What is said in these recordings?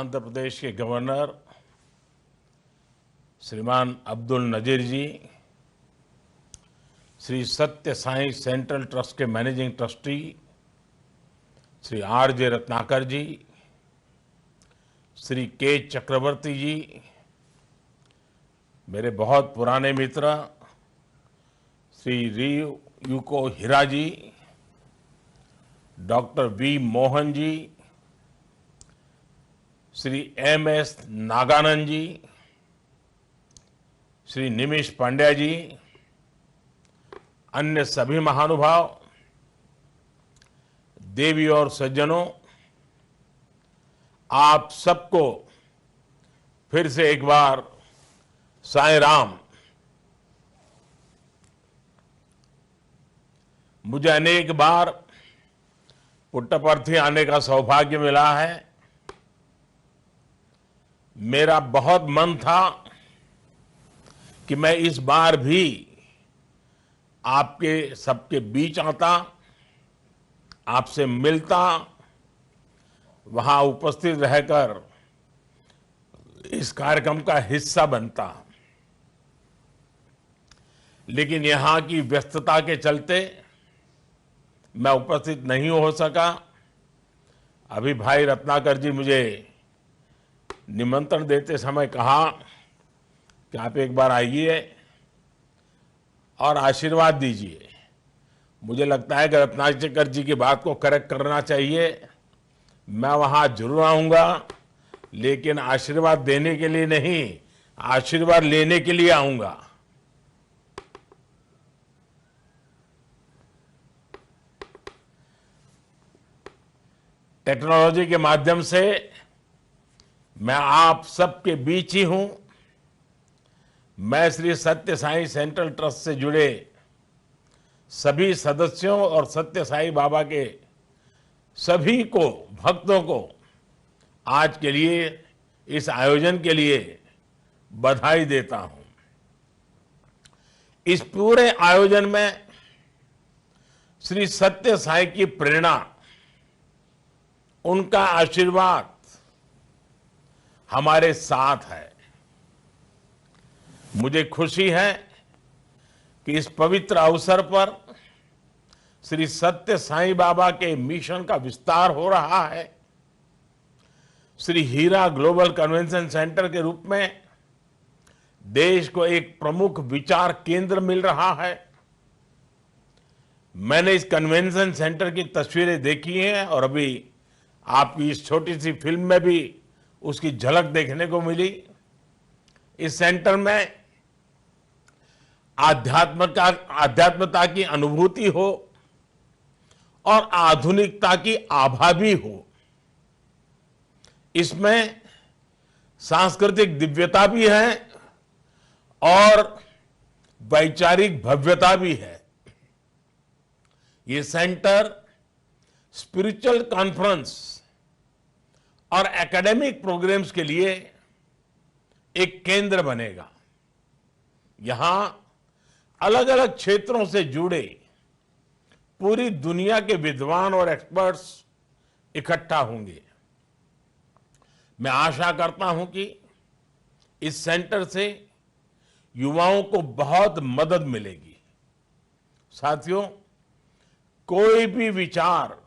आंध्र प्रदेश के गवर्नर श्रीमान Abdul Nazeer ji, Shri Sathya Sai central trust के managing trustee Shri R J. Ratnakar ji, Shri K. Chakravarthy ji, मेरे बहुत पुराने मित्र Shri Ryuko Hira ji, doctor V Mohan ji, Shri M S. Nagananda ji, Shri Nimish Pandya ji, अन्य सभी महानुभाव, देवी और सज्जनों, आप सबको फिर से एक बार साईं राम। मुझे अनेक बार पुट्टपर्थी आने का सौभाग्य मिला है। मेरा बहुत मन था कि मैं इस बार भी आपके सबके बीच आता, आपसे मिलता, वहां उपस्थित रहकर इस कार्यक्रम का हिस्सा बनता, लेकिन यहां की व्यस्तता के चलते मैं उपस्थित नहीं हो सका। अभी भाई रत्नाकर जी मुझे निमंत्रण देते समय कहा कि आप एक बार आइए और आशीर्वाद दीजिए। मुझे लगता है कि रत्नाकर जी की बात को करेक्ट करना चाहिए। मैं वहां जरूर आऊंगा, लेकिन आशीर्वाद देने के लिए नहीं, आशीर्वाद लेने के लिए आऊंगा। टेक्नोलॉजी के माध्यम से मैं आप सबके बीच ही हूं। मैं श्री सत्य साई सेंट्रल ट्रस्ट से जुड़े सभी सदस्यों और सत्य साई बाबा के सभी को, भक्तों को आज के लिए, इस आयोजन के लिए बधाई देता हूं। इस पूरे आयोजन में श्री सत्य साई की प्रेरणा, उनका आशीर्वाद हमारे साथ है। मुझे खुशी है कि इस पवित्र अवसर पर श्री सत्य साईं बाबा के मिशन का विस्तार हो रहा है। श्री हीरा ग्लोबल कन्वेंशन सेंटर के रूप में देश को एक प्रमुख विचार केंद्र मिल रहा है। मैंने इस कन्वेंशन सेंटर की तस्वीरें देखी हैं और अभी आपकी इस छोटी सी फिल्म में भी उसकी झलक देखने को मिली। इस सेंटर में आध्यात्मता की अनुभूति हो और आधुनिकता की आभा भी हो। इसमें सांस्कृतिक दिव्यता भी है और वैचारिक भव्यता भी है। ये सेंटर स्पिरिचुअल कॉन्फ्रेंस और एकेडमिक प्रोग्राम्स के लिए एक केंद्र बनेगा। यहां अलग अलग क्षेत्रों से जुड़े पूरी दुनिया के विद्वान और एक्सपर्ट्स इकट्ठा होंगे। मैं आशा करता हूं कि इस सेंटर से युवाओं को बहुत मदद मिलेगी। साथियों, कोई भी विचार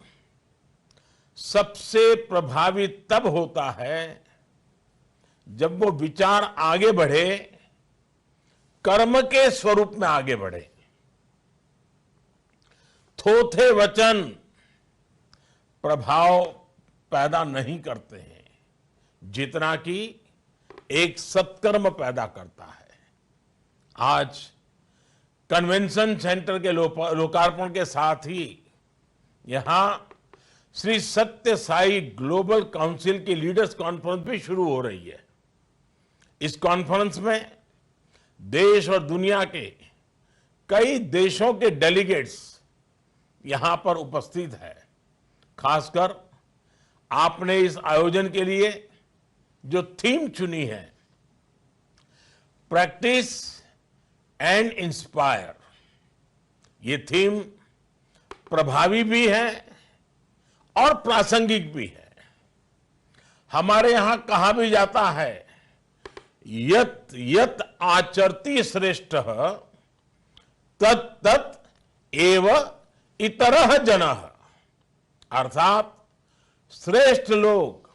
सबसे प्रभावी तब होता है जब वो विचार आगे बढ़े, कर्म के स्वरूप में आगे बढ़े। थोथे वचन प्रभाव पैदा नहीं करते हैं जितना कि एक सत्कर्म पैदा करता है। आज कन्वेंशन सेंटर के लोकार्पण के साथ ही यहां श्री सत्य साई ग्लोबल काउंसिल की लीडर्स कॉन्फ्रेंस भी शुरू हो रही है। इस कॉन्फ्रेंस में देश और दुनिया के कई देशों के डेलीगेट्स यहां पर उपस्थित है। खासकर आपने इस आयोजन के लिए जो थीम चुनी है, प्रैक्टिस एंड इंस्पायर, ये थीम प्रभावी भी है और प्रासंगिक भी है। हमारे यहां कहा भी जाता है, यत यत आचरति श्रेष्ठ तत् तत् एव इतरः जनः। अर्थात श्रेष्ठ लोग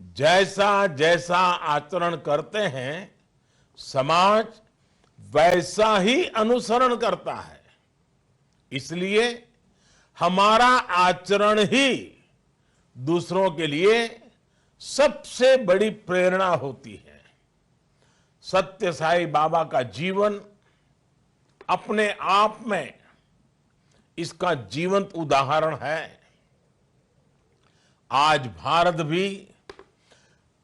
जैसा जैसा आचरण करते हैं, समाज वैसा ही अनुसरण करता है। इसलिए हमारा आचरण ही दूसरों के लिए सबसे बड़ी प्रेरणा होती है। सत्य साई बाबा का जीवन अपने आप में इसका जीवंत उदाहरण है। आज भारत भी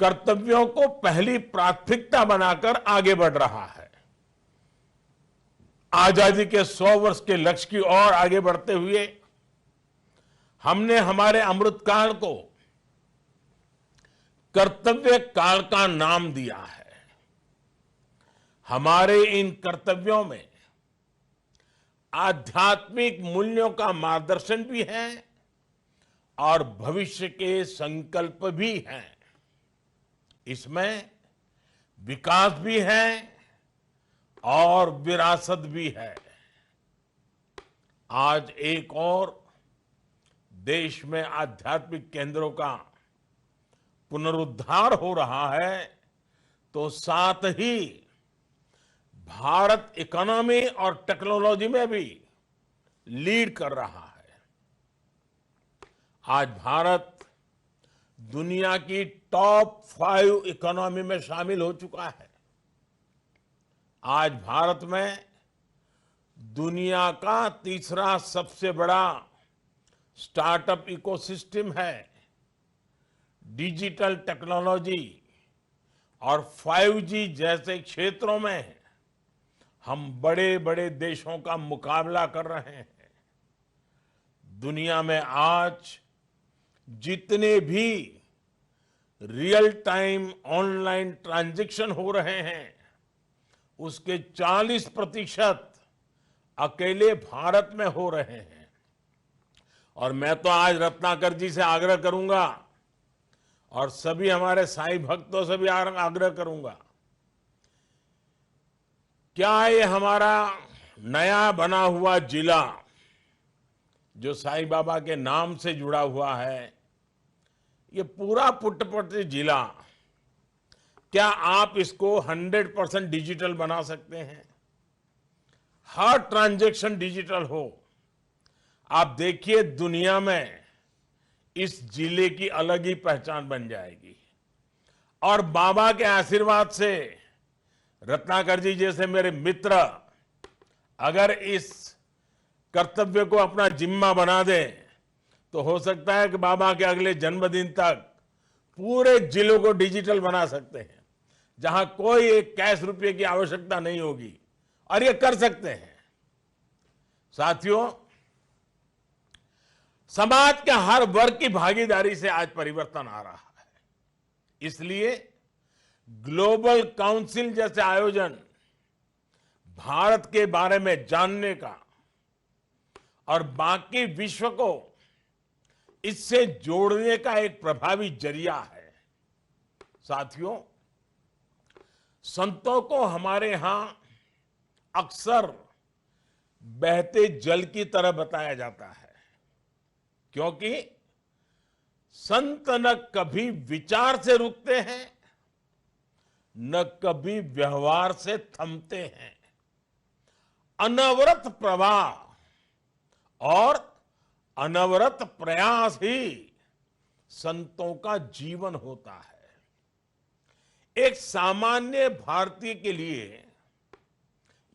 कर्तव्यों को पहली प्राथमिकता बनाकर आगे बढ़ रहा है। आजादी के 100 वर्ष के लक्ष्य की ओर आगे बढ़ते हुए हमने हमारे अमृतकाल को कर्तव्य काल का नाम दिया है। हमारे इन कर्तव्यों में आध्यात्मिक मूल्यों का मार्गदर्शन भी है और भविष्य के संकल्प भी हैं। इसमें विकास भी है और विरासत भी है। आज एक और देश में आध्यात्मिक केंद्रों का पुनरुद्धार हो रहा है, तो साथ ही भारत इकोनॉमी और टेक्नोलॉजी में भी लीड कर रहा है। आज भारत दुनिया की टॉप 5 इकोनॉमी में शामिल हो चुका है। आज भारत में दुनिया का तीसरा सबसे बड़ा स्टार्टअप इकोसिस्टम है। डिजिटल टेक्नोलॉजी और 5G जैसे क्षेत्रों में हम बड़े बड़े देशों का मुकाबला कर रहे हैं। दुनिया में आज जितने भी रियल टाइम ऑनलाइन ट्रांजैक्शन हो रहे हैं, उसके 40% अकेले भारत में हो रहे हैं। और मैं तो आज रत्नाकर जी से आग्रह करूंगा और सभी हमारे साईं भक्तों से भी आग्रह करूंगा, क्या ये हमारा नया बना हुआ जिला जो साईं बाबा के नाम से जुड़ा हुआ है, ये पूरा पुट्टपर्ती जिला, क्या आप इसको 100% डिजिटल बना सकते हैं? हर ट्रांजैक्शन डिजिटल हो। आप देखिए दुनिया में इस जिले की अलग ही पहचान बन जाएगी। और बाबा के आशीर्वाद से रत्नाकर जी जैसे मेरे मित्र अगर इस कर्तव्य को अपना जिम्मा बना दें, तो हो सकता है कि बाबा के अगले जन्मदिन तक पूरे जिलों को डिजिटल बना सकते हैं, जहां कोई एक कैश रुपये की आवश्यकता नहीं होगी, और ये कर सकते हैं। साथियों, समाज के हर वर्ग की भागीदारी से आज परिवर्तन आ रहा है। इसलिए ग्लोबल काउंसिल जैसे आयोजन भारत के बारे में जानने का और बाकी विश्व को इससे जोड़ने का एक प्रभावी जरिया है। साथियों, संतों को हमारे यहां अक्सर बहते जल की तरह बताया जाता है, क्योंकि संत न कभी विचार से रुकते हैं, न कभी व्यवहार से थमते हैं। अनवरत प्रवाह और अनवरत प्रयास ही संतों का जीवन होता है। एक सामान्य भारतीय के लिए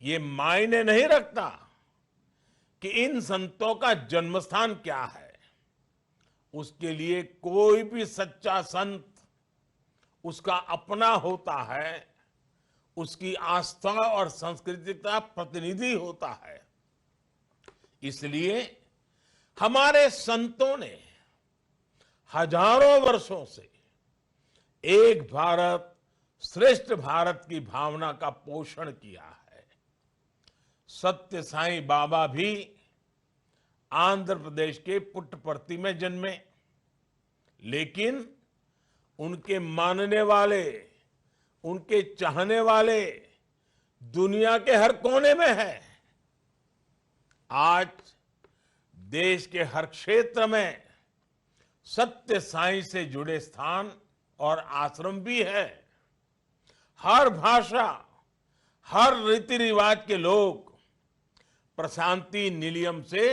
ये मायने नहीं रखता कि इन संतों का जन्मस्थान क्या है। उसके लिए कोई भी सच्चा संत उसका अपना होता है, उसकी आस्था और संस्कृति का प्रतिनिधि होता है। इसलिए हमारे संतों ने हजारों वर्षों से एक भारत श्रेष्ठ भारत की भावना का पोषण किया है। सत्य साईं बाबा भी आंध्र प्रदेश के पुट्टपर्ती में जन्मे, लेकिन उनके मानने वाले, उनके चाहने वाले दुनिया के हर कोने में हैं। आज देश के हर क्षेत्र में सत्य साई से जुड़े स्थान और आश्रम भी है। हर भाषा, हर रीति रिवाज के लोग प्रशांति निलयम से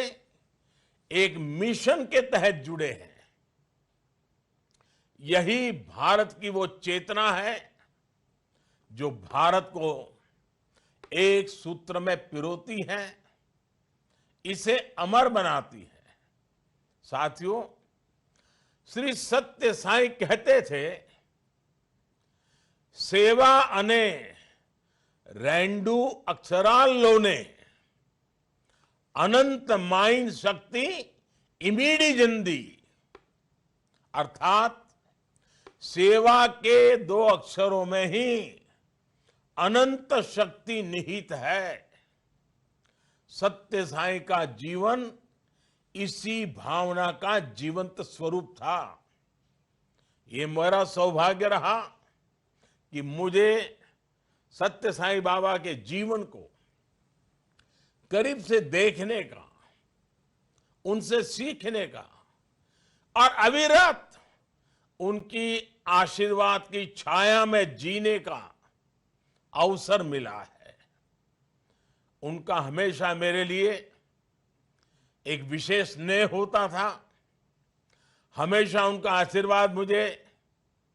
एक मिशन के तहत जुड़े हैं। यही भारत की वो चेतना है जो भारत को एक सूत्र में पिरोती है, इसे अमर बनाती है। साथियों, श्री सत्य साई कहते थे, सेवा अने रेंडू अक्षराल्लोने अनंत माइन शक्ति इमीडी जिंदी। अर्थात सेवा के 2 अक्षरों में ही अनंत शक्ति निहित है। सत्य साई का जीवन इसी भावना का जीवंत स्वरूप था। ये मेरा सौभाग्य रहा कि मुझे सत्य साई बाबा के जीवन को करीब से देखने का, उनसे सीखने का और अविरत उनकी आशीर्वाद की छाया में जीने का अवसर मिला है। उनका हमेशा मेरे लिए एक विशेष स्नेह होता था। हमेशा उनका आशीर्वाद मुझे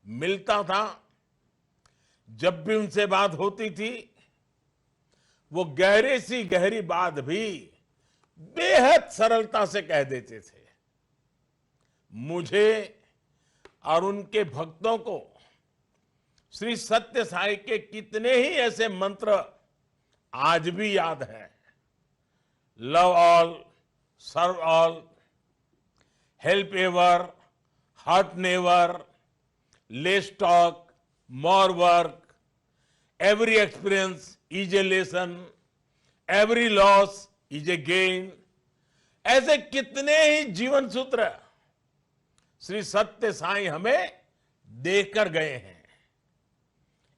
मिलता था। जब भी उनसे बात होती थी, वो गहरी सी गहरी बात भी बेहद सरलता से कह देते थे। मुझे और उनके भक्तों को श्री सत्य साई के कितने ही ऐसे मंत्र आज भी याद है। Love all, serve all, help ever, hurt never, less talk, more work, every experience is a lesson, every loss is a gain. ऐसे कितने ही जीवन सूत्र श्री सत्य साई हमें देकर गए हैं।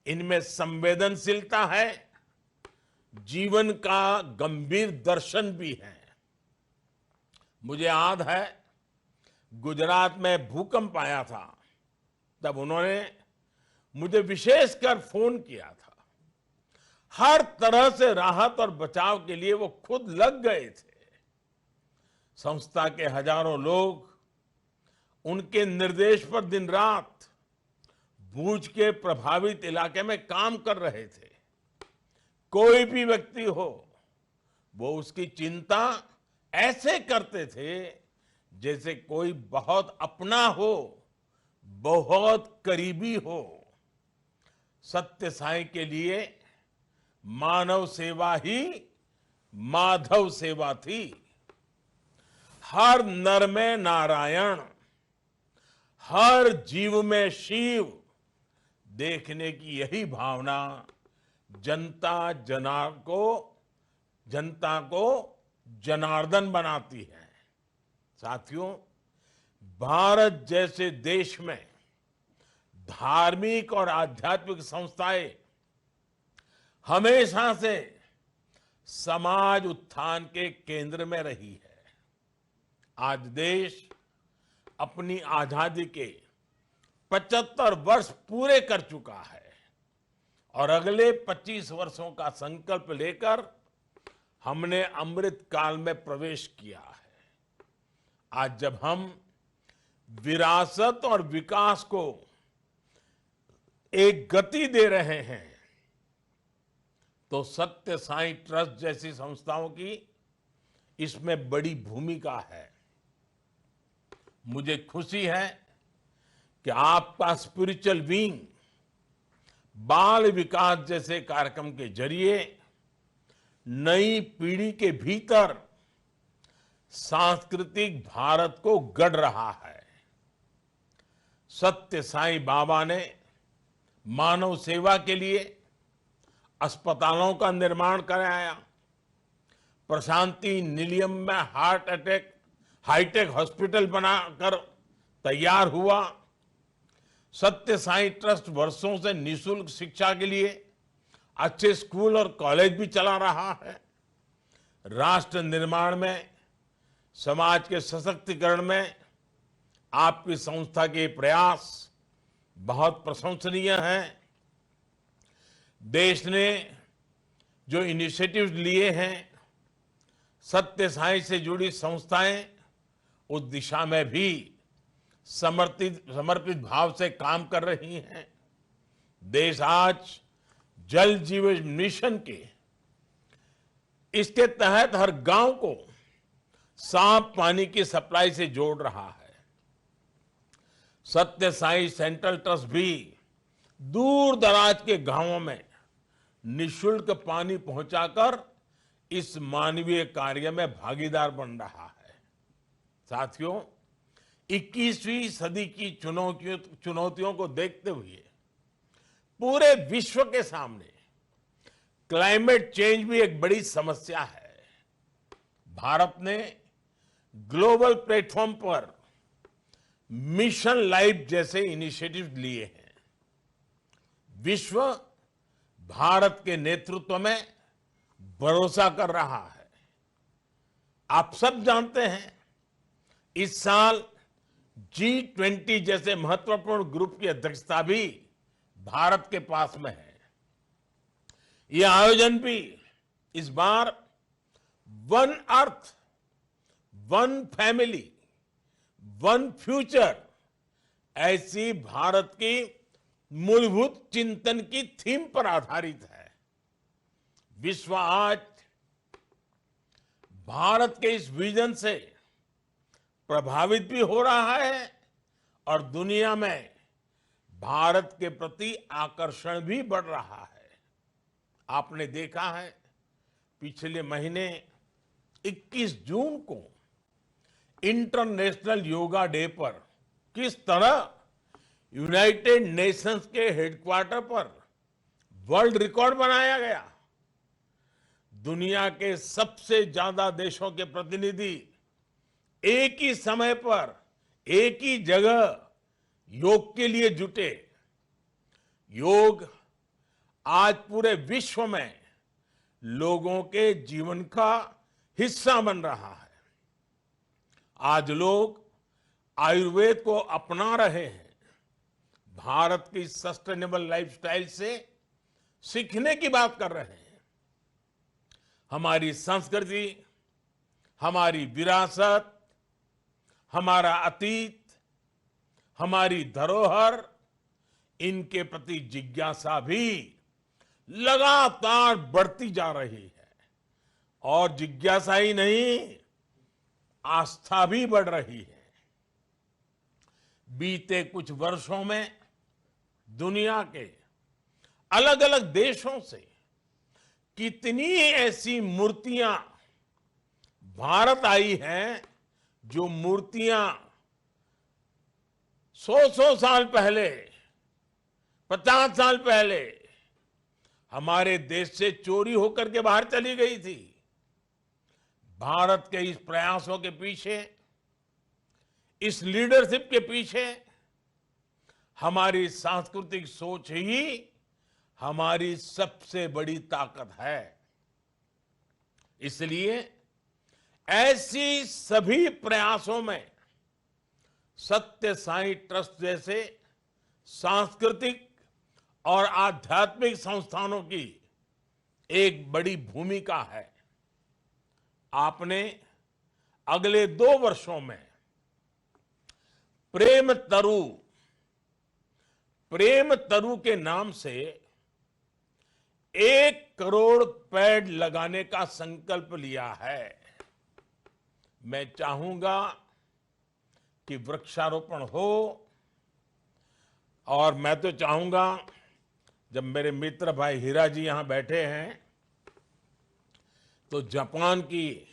इनमें संवेदनशीलता है, जीवन का गंभीर दर्शन भी है। मुझे याद है, गुजरात में भूकंप आया था, तब उन्होंने मुझे विशेषकर फोन किया था। हर तरह से राहत और बचाव के लिए वो खुद लग गए थे। संस्था के हजारों लोग उनके निर्देश पर दिन रात भूज के प्रभावित इलाके में काम कर रहे थे। कोई भी व्यक्ति हो, वो उसकी चिंता ऐसे करते थे जैसे कोई बहुत अपना हो, बहुत करीबी हो। सत्य साई के लिए मानव सेवा ही माधव सेवा थी। हर नर में नारायण, हर जीव में शिव देखने की यही भावना जनता को जनार्दन बनाती है। साथियों, भारत जैसे देश में धार्मिक और आध्यात्मिक संस्थाएं हमेशा से समाज उत्थान के केंद्र में रही है। आज देश अपनी आजादी के 75 वर्ष पूरे कर चुका है और अगले 25 वर्षों का संकल्प लेकर हमने अमृत काल में प्रवेश किया है। आज जब हम विरासत और विकास को एक गति दे रहे हैं, तो सत्य साई ट्रस्ट जैसी संस्थाओं की इसमें बड़ी भूमिका है। मुझे खुशी है कि आपका स्पिरिचुअल विंग बाल विकास जैसे कार्यक्रम के जरिए नई पीढ़ी के भीतर सांस्कृतिक भारत को गढ़ रहा है। सत्य साई बाबा ने मानव सेवा के लिए अस्पतालों का निर्माण कराया, प्रशांति निलयम में हाईटेक हॉस्पिटल बनाकर तैयार हुआ, सत्य साई ट्रस्ट वर्षों से निशुल्क शिक्षा के लिए अच्छे स्कूल और कॉलेज भी चला रहा है। राष्ट्र निर्माण में, समाज के सशक्तिकरण में आपकी संस्था के प्रयास बहुत प्रशंसनीय हैं। देश ने जो इनिशिएटिव्स लिए हैं, सत्य साई से जुड़ी संस्थाएं उस दिशा में भी समर्पित भाव से काम कर रही हैं। देश आज जल जीवन मिशन के इसके तहत हर गांव को साफ पानी की सप्लाई से जोड़ रहा है। सत्य साई सेंट्रल ट्रस्ट भी दूर दराज के गांवों में निशुल्क पानी पहुंचाकर इस मानवीय कार्य में भागीदार बन रहा है। साथियों, 21वीं सदी की चुनौतियों को देखते हुए पूरे विश्व के सामने क्लाइमेट चेंज भी एक बड़ी समस्या है। भारत ने ग्लोबल प्लेटफॉर्म पर मिशन लाइफ जैसे इनिशिएटिव लिए हैं। विश्व भारत के नेतृत्व में भरोसा कर रहा है। आप सब जानते हैं, इस साल G20 जैसे महत्वपूर्ण ग्रुप की अध्यक्षता भी भारत के पास में है। यह आयोजन भी इस बार one earth, one family, one future ऐसी भारत की मूलभूत चिंतन की थीम पर आधारित है। विश्व आज भारत के इस विजन से प्रभावित भी हो रहा है और दुनिया में भारत के प्रति आकर्षण भी बढ़ रहा है। आपने देखा है, पिछले महीने 21 जून को इंटरनेशनल योगा डे पर किस तरह यूनाइटेड नेशंस के हेडक्वार्टर पर वर्ल्ड रिकॉर्ड बनाया गया। दुनिया के सबसे ज्यादा देशों के प्रतिनिधि एक ही समय पर एक ही जगह योग के लिए जुटे। योग आज पूरे विश्व में लोगों के जीवन का हिस्सा बन रहा है। आज लोग आयुर्वेद को अपना रहे हैं। भारत की सस्टेनेबल लाइफस्टाइल से सीखने की बात कर रहे हैं। हमारी संस्कृति, हमारी विरासत, हमारा अतीत, हमारी धरोहर, इनके प्रति जिज्ञासा भी लगातार बढ़ती जा रही है। और जिज्ञासा ही नहीं, आस्था भी बढ़ रही है। बीते कुछ वर्षों में दुनिया के अलग अलग देशों से कितनी ऐसी मूर्तियां भारत आई हैं, जो मूर्तियां 100 साल पहले, 50 साल पहले हमारे देश से चोरी होकर के बाहर चली गई थी। भारत के इस प्रयासों के पीछे, इस लीडरशिप के पीछे हमारी सांस्कृतिक सोच ही हमारी सबसे बड़ी ताकत है। इसलिए ऐसी सभी प्रयासों में सत्य साई ट्रस्ट जैसे सांस्कृतिक और आध्यात्मिक संस्थानों की एक बड़ी भूमिका है। आपने अगले 2 वर्षों में प्रेम तरु के नाम से 1 करोड़ पेड़ लगाने का संकल्प लिया है। मैं चाहूंगा कि वृक्षारोपण हो, और मैं तो चाहूंगा, जब मेरे मित्र भाई हीरा जी यहां बैठे हैं, तो जापान की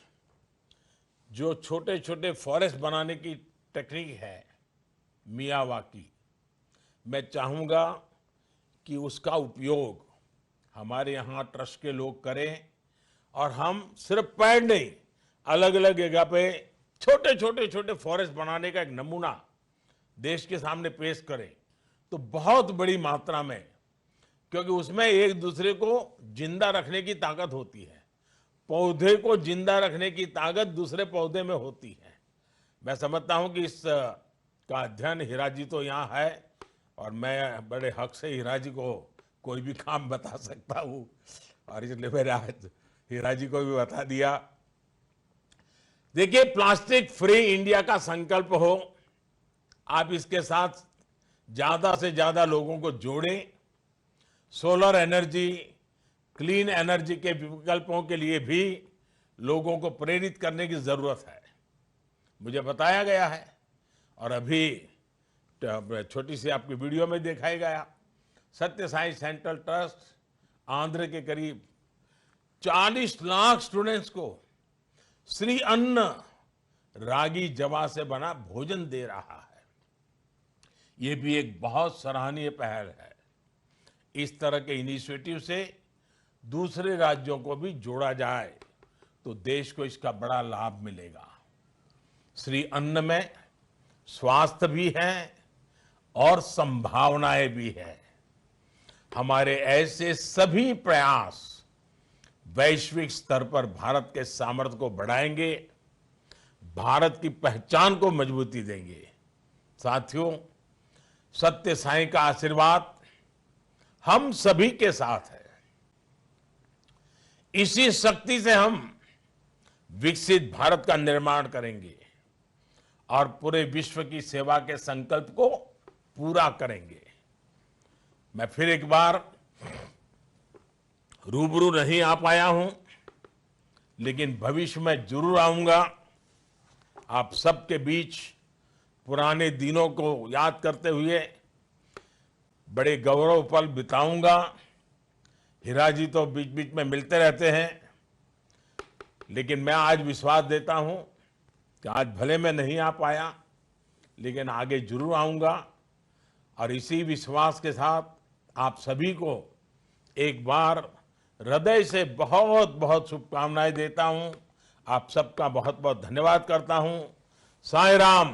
जो छोटे छोटे फॉरेस्ट बनाने की टेक्निक है, मियावाकी, मैं चाहूंगा कि उसका उपयोग हमारे यहाँ ट्रस्ट के लोग करें और हम सिर्फ पेड़ नहीं, अलग अलग जगह पे छोटे छोटे फॉरेस्ट बनाने का एक नमूना देश के सामने पेश करें। तो बहुत बड़ी मात्रा में, क्योंकि उसमें एक दूसरे को जिंदा रखने की ताकत होती है। पौधे को जिंदा रखने की ताकत दूसरे पौधे में होती है। मैं समझता हूं कि इस का अध्ययन हीरा जी तो यहाँ है, और मैं बड़े हक से हीरा जी को कोई भी काम बता सकता हूँ, और इसलिए मैंने आज हीरा जी को भी बता दिया। देखिए, प्लास्टिक फ्री इंडिया का संकल्प हो, आप इसके साथ ज्यादा से ज्यादा लोगों को जोड़ें। सोलर एनर्जी, क्लीन एनर्जी के विकल्पों के लिए भी लोगों को प्रेरित करने की जरूरत है। मुझे बताया गया है, और अभी छोटी सी आपकी वीडियो में दिखाया गया, सत्य साई सेंट्रल ट्रस्ट आंध्र के करीब 40 लाख स्टूडेंट्स को श्री अन्न रागी जवा से बना भोजन दे रहा है। ये भी एक बहुत सराहनीय पहल है। इस तरह के इनिशिएटिव से दूसरे राज्यों को भी जोड़ा जाए तो देश को इसका बड़ा लाभ मिलेगा। श्री अन्न में स्वास्थ्य भी है और संभावनाएं भी है। हमारे ऐसे सभी प्रयास वैश्विक स्तर पर भारत के सामर्थ्य को बढ़ाएंगे, भारत की पहचान को मजबूती देंगे। साथियों, सत्य साई का आशीर्वाद हम सभी के साथ है। इसी शक्ति से हम विकसित भारत का निर्माण करेंगे और पूरे विश्व की सेवा के संकल्प को पूरा करेंगे। मैं फिर एक बार रूबरू नहीं आ पाया हूं, लेकिन भविष्य में जरूर आऊंगा। आप सबके बीच पुराने दिनों को याद करते हुए बड़े गौरव पल बिताऊंगा। हीरा जी तो बीच बीच में मिलते रहते हैं, लेकिन मैं आज विश्वास देता हूं कि आज भले मैं नहीं आ पाया, लेकिन आगे जरूर आऊंगा। और इसी विश्वास के साथ आप सभी को एक बार हृदय से बहुत बहुत शुभकामनाएं देता हूं। आप सबका बहुत बहुत धन्यवाद करता हूं। साईं राम।